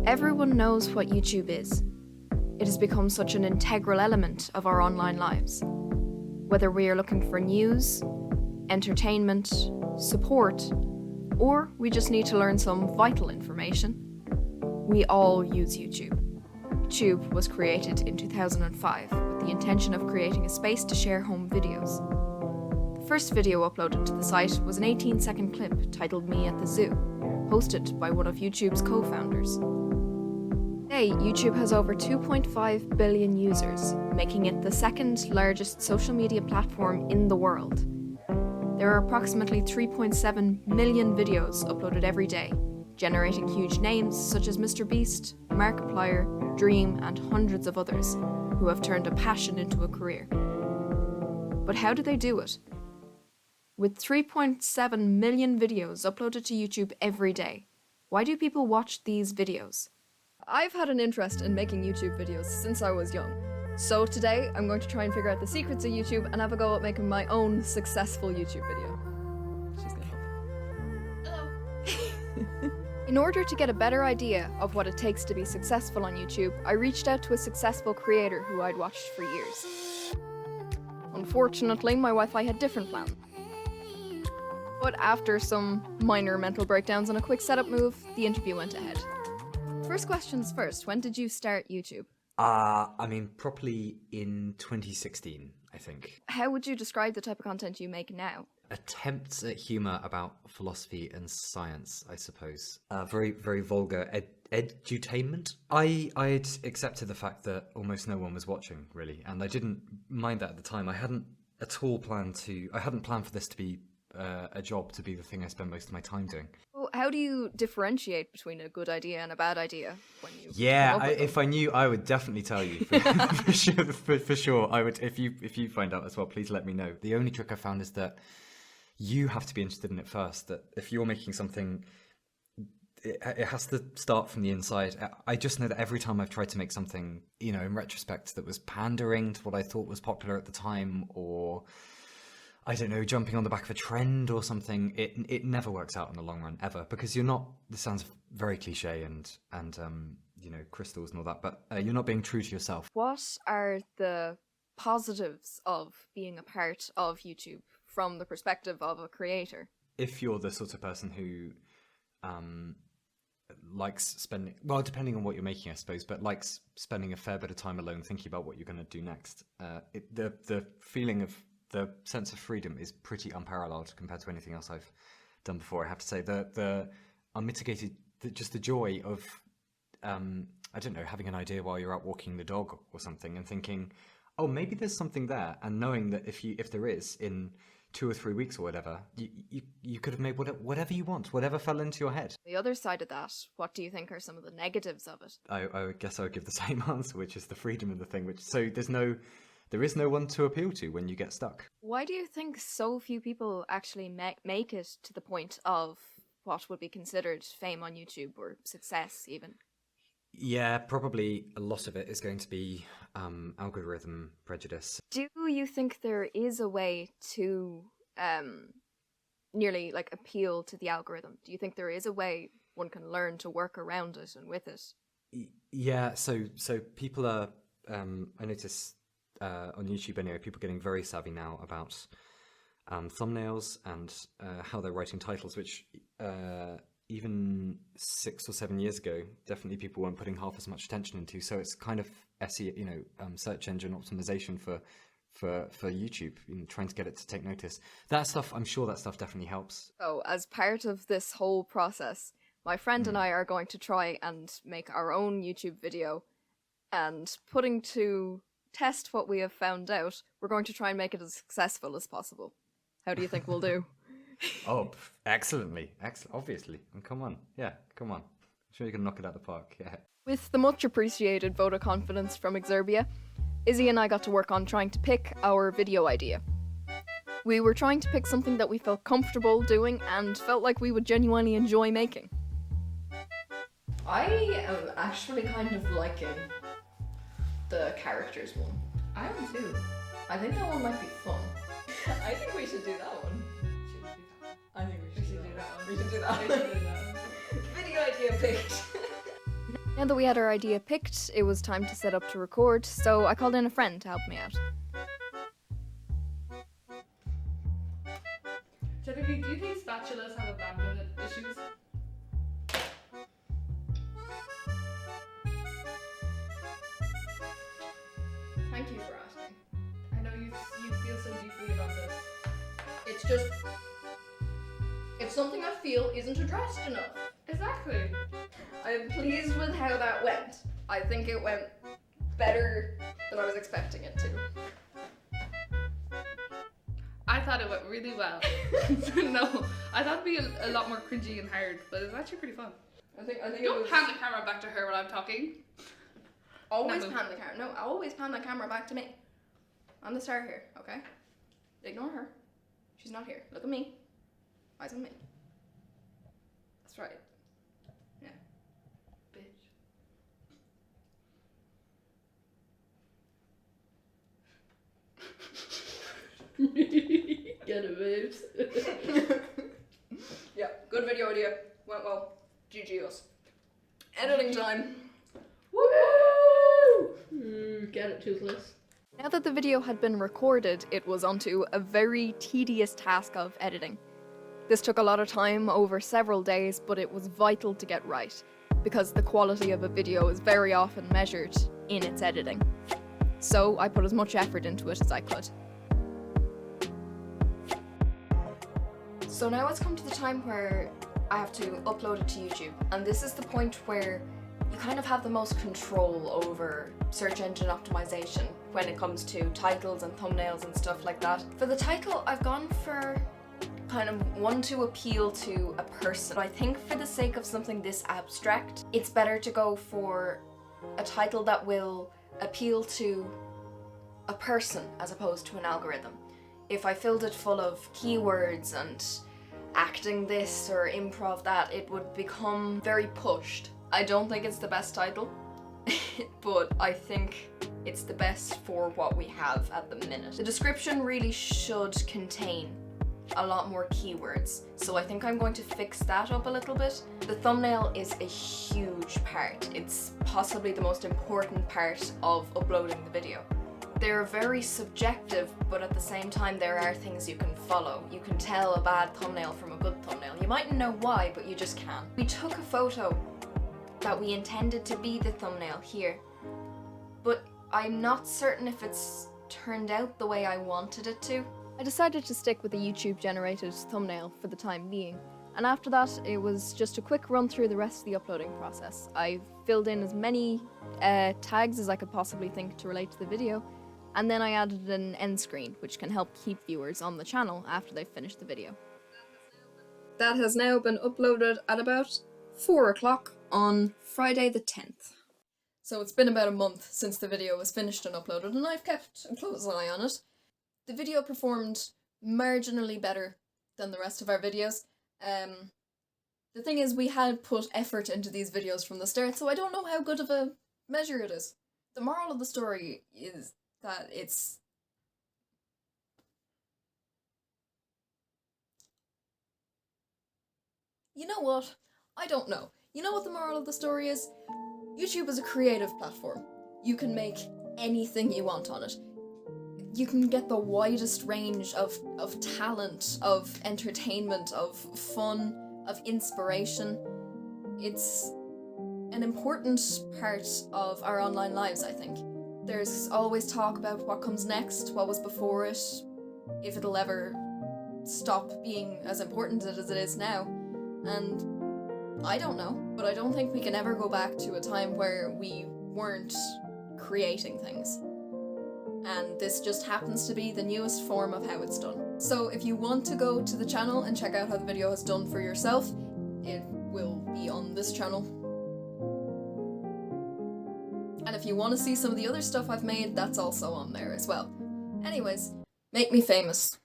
Everyone knows what YouTube is. It has become such an integral element of our online lives. Whether we are looking for news, entertainment, support, or we just need to learn some vital information, we all use YouTube. YouTube was created in 2005 with the intention of creating a space to share home videos. The first video uploaded to the site was an 18-second clip titled Me at the Zoo, hosted by one of YouTube's co-founders. Today, YouTube has over 2.5 billion users, making it the second largest social media platform in the world. There are approximately 3.7 million videos uploaded every day, generating huge names such as MrBeast, Markiplier, Dream, and hundreds of others who have turned a passion into a career. But how do they do it? With 3.7 million videos uploaded to YouTube every day, why do people watch these videos? I've had an interest in making YouTube videos since I was young. So today, I'm going to try and figure out the secrets of YouTube and have a go at making my own successful YouTube video. She's gonna help. Hello! In order to get a better idea of what it takes to be successful on YouTube, I reached out to a successful creator who I'd watched for years. Unfortunately, my Wi-Fi had different plans. But after some minor mental breakdowns and a quick setup move, the interview went ahead. First questions first, when did you start YouTube? Properly in 2016, I think. How would you describe the type of content you make now? Attempts at humour about philosophy and science, I suppose. Very, very vulgar edutainment. I'd accepted the fact that almost no one was watching, really, and I didn't mind that at the time. I hadn't planned for this to be a job, to be the thing I spend most of my time doing. Well, how do you differentiate between a good idea and a bad idea when you? If I knew, I would definitely tell you for sure. I would. If you find out as well, please let me know. The only trick I found is that you have to be interested in it first. That if you're making something, it has to start from the inside. I just know that every time I've tried to make something, in retrospect, that was pandering to what I thought was popular at the time, or I don't know, jumping on the back of a trend or something, it never works out in the long run, ever, because you're not, this sounds very cliche and crystals and all that, but you're not being true to yourself. What are the positives of being a part of YouTube from the perspective of a creator? If you're the sort of person who likes spending, well, depending on what you're making, I suppose, but likes spending a fair bit of time alone thinking about what you're going to do next, the feeling of the sense of freedom is pretty unparalleled compared to anything else I've done before. I have to say the unmitigated, just the joy of, I don't know, having an idea while you're out walking the dog or something and thinking, oh, maybe there's something there. And knowing that if there is, in 2 or 3 weeks or whatever, you could have made whatever you want, whatever fell into your head. The other side of that, what do you think are some of the negatives of it? I guess I would give the same answer, which is the freedom of the thing. There is no one to appeal to when you get stuck. Why do you think so few people actually make it to the point of what would be considered fame on YouTube, or success even? Yeah, probably a lot of it is going to be algorithm prejudice. Do you think there is a way to nearly appeal to the algorithm? Do you think there is a way one can learn to work around it and with it? Yeah, so people are, I notice on YouTube anyway, people getting very savvy now about thumbnails and how they're writing titles, which even 6 or 7 years ago, definitely people weren't putting half as much attention into. So it's kind of SEO, search engine optimization for YouTube, trying to get it to take notice. That stuff, I'm sure that stuff definitely helps. So as part of this whole process, my friend and I are going to try and make our own YouTube video, and putting to test what we have found out, we're going to try and make it as successful as possible. How do you think we'll do? Oh, excellently. Obviously. Come on. Yeah, come on. I'm sure you can knock it out of the park. Yeah. With the much appreciated vote of confidence from Exerbia, Izzy and I got to work on trying to pick our video idea. We were trying to pick something that we felt comfortable doing and felt like we would genuinely enjoy making. I am actually kind of liking the characters one. I am too. I think that one might be fun. I think we should do that one. I think we should do that one. We should do that one. Video idea picked. Now that we had our idea picked, it was time to set up to record, so I called in a friend to help me out. Genevieve, do you think spatulas have abandonment issues? Thank you for asking. I know you feel so deeply about this. It's just... it's something I feel isn't addressed enough. Exactly. I'm pleased with how that went. I think it went better than I was expecting it to. I thought it went really well. No, I thought it'd be a lot more cringy and hard, but it was actually pretty fun. I think Don't pan the camera back to her when I'm talking. always No. pan the camera. No, I always pan the camera back to me. I'm the star here, okay? Ignore her. She's not here. Look at me. Eyes on me. That's right. Yeah. Bitch. Get it, babes. Yeah, good video idea. Went well. GG us. Editing time. Woo! Get it, Toothless. Now that the video had been recorded, it was onto a very tedious task of editing. This took a lot of time over several days, but it was vital to get right, because the quality of a video is very often measured in its editing. So I put as much effort into it as I could. So now it's come to the time where I have to upload it to YouTube, and this is the point where you kind of have the most control over search engine optimization when it comes to titles and thumbnails and stuff like that. For the title, I've gone for kind of one to appeal to a person. I think for the sake of something this abstract, it's better to go for a title that will appeal to a person as opposed to an algorithm. If I filled it full of keywords and acting this or improv that, it would become very pushed. I don't think it's the best title, but I think it's the best for what we have at the minute. The description really should contain a lot more keywords, so I think I'm going to fix that up a little bit. The thumbnail is a huge part. It's possibly the most important part of uploading the video. They're very subjective, but at the same time there are things you can follow. You can tell a bad thumbnail from a good thumbnail. You mightn't know why, but you just can. We took a photo that we intended to be the thumbnail here, but I'm not certain if it's turned out the way I wanted it to. I decided to stick with the YouTube generated thumbnail for the time being, and after that it was just a quick run through the rest of the uploading process. I filled in as many tags as I could possibly think to relate to the video, and then I added an end screen which can help keep viewers on the channel after they've finished the video. That has now been uploaded at about 4 o'clock on Friday the 10th. So it's been about a month since the video was finished and uploaded, and I've kept a close eye on it. The video performed marginally better than the rest of our videos. The thing is, we had put effort into these videos from the start, so I don't know how good of a measure it is. The moral of the story is that it's... You know what? I don't know. You know what the moral of the story is? YouTube is a creative platform. You can make anything you want on it. You can get the widest range of talent, of entertainment, of fun, of inspiration. It's an important part of our online lives, I think. There's always talk about what comes next, what was before it, if it'll ever stop being as important as it is now. And I don't know, but I don't think we can ever go back to a time where we weren't creating things. And this just happens to be the newest form of how it's done. So if you want to go to the channel and check out how the video is done for yourself, it will be on this channel. And if you want to see some of the other stuff I've made, that's also on there as well. Anyways, make me famous.